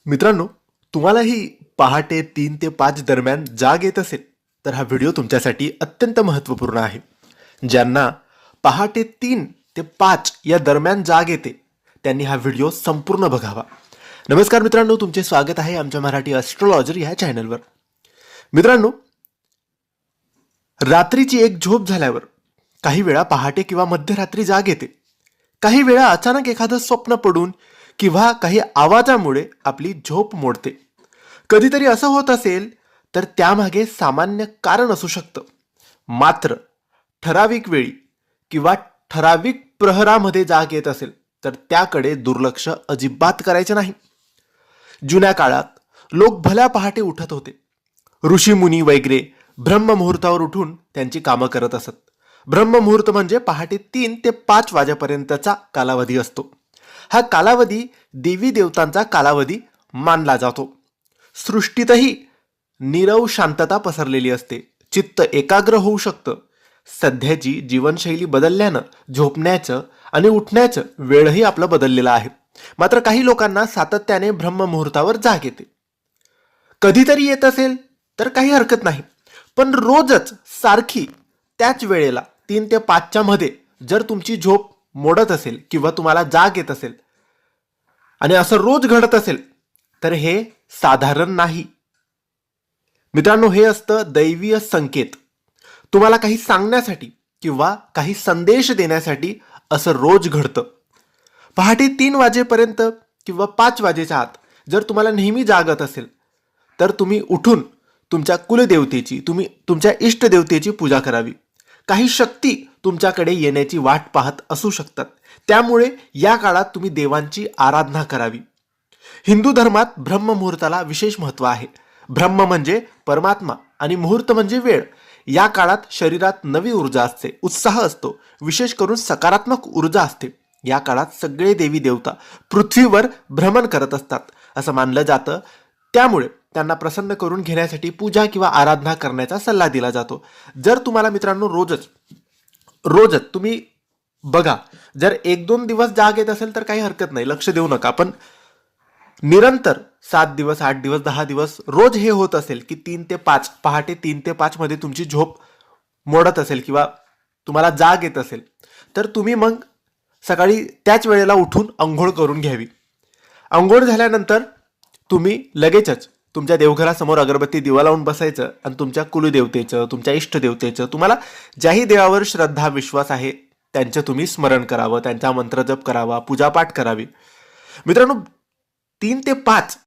मित्रांनो, तुम्हालाही पहाटे 3 ते 5 दरम्यान जाग येत असेल तर हा व्हिडिओ तुमच्यासाठी अत्यंत महत्त्वपूर्ण आहे. ज्यांना पहाटे 3 ते 5 या दरम्यान जाग येते त्यांनी हा व्हिडिओ संपूर्ण बघावा. नमस्कार मित्रांनो, तुमचे स्वागत आहे आमच्या मराठी ॲस्ट्रोलॉजर या चॅनलवर. मित्रांनो, रात्रीची एक झोप झाल्यावर काही वेळा पहाटे किंवा मध्यरात्री जाग येते. काही वेळा अचानक एखादं स्वप्न पडून किंवा काही आवाजामुळे आपली झोप मोडते. कधीतरी असं होत असेल तर त्यामागे सामान्य कारण असू शकतं. मात्र ठराविक वेळी किंवा ठराविक प्रहरामध्ये जाग येत असेल तर त्याकडे दुर्लक्ष अजिबात करायचे नाही. जुन्या काळात लोक भल्या पहाटे उठत होते. ऋषीमुनी वगैरे ब्रह्ममुहूर्तावर उठून त्यांची कामं करत असत. ब्रह्ममुहूर्त म्हणजे पहाटे 3 ते 5 वाजेपर्यंतचा कालावधी असतो. हा कालावधी देवी देवतांचा कालावधी मानला जातो. सृष्टीतही नीरव शांतता पसरलेली असते. चित्त एकाग्र होऊ शकतं. सध्याची जीवनशैली बदलल्यानं झोपण्याचं आणि उठण्याचं वेळही आपलं बदललेला आहे. मात्र काही लोकांना सातत्याने ब्रह्ममुहूर्तावर जाग येते. कधीतरी येत असेल तर काही हरकत नाही, पण रोजच सारखी त्याच वेळेला 3 ते 5च्या मध्ये जर तुमची झोप मोडत असेल किंवा तुम्हाला जाग येत असेल आणि असं रोज घडत असेल तर हे साधारण नाही. मित्रांनो, हे असतं दैवीय संकेत. तुम्हाला काही सांगण्यासाठी किंवा काही संदेश देण्यासाठी असं रोज घडतं. पहाटे 3 वाजेपर्यंत किंवा 5 वाजेच्या आत जर तुम्हाला नेहमी जागत असेल तर तुम्ही उठून तुमच्या कुलदेवतेची, तुमच्या इष्टदेवतेची पूजा करावी. काही शक्ती तुमच्याकडे येण्याची वाट पाहत असू शकतात. त्यामुळे या काळात तुम्ही देवांची आराधना करावी. हिंदू धर्मात ब्रह्ममुहूर्ताला विशेष महत्त्व आहे. ब्रह्म म्हणजे परमात्मा आणि मुहूर्त म्हणजे वेळ. या काळात शरीरात नवी ऊर्जा असते, उत्साह असतो, विशेष करून सकारात्मक ऊर्जा असते. या काळात सगळे देवी देवता पृथ्वीवर भ्रमण करत असतात असं मानलं जातं. त्यामुळे त्यांना प्रसन्न करून घेण्यासाठी पूजा किंवा आराधना करण्याचा सल्ला दिला जातो. जर तुम्हाला मित्रांनो रोजच तुम्ही बघा, जर 1-2 दिवस जाग येत असेल तर काही हरकत नाही, लक्ष देऊ नका. पण निरंतर 7 दिवस, 8 दिवस, 10 दिवस रोज हे होत असेल की 3 ते 5, पहाटे 3 ते 5 मध्ये तुमची झोप मोडत असेल किंवा तुम्हाला जाग येत असेल तर तुम्ही मग सकाळी त्याच वेळेला उठून अंघोळ करून घ्यावी. अंघोळ झाल्यानंतर तुम्ही लगेचच तुमच्या देवघरासमोर अगरबत्ती दिवा लावून बसायचं आणि तुमच्या कुलदेवतेचं, तुमच्या इष्टदेवतेचं, तुम्हाला ज्याही देवावर श्रद्धा विश्वास आहे त्यांचं तुम्ही स्मरण करावं, त्यांचा मंत्रजप करावा, पूजापाठ करावी. मित्रांनो, 3 ते 5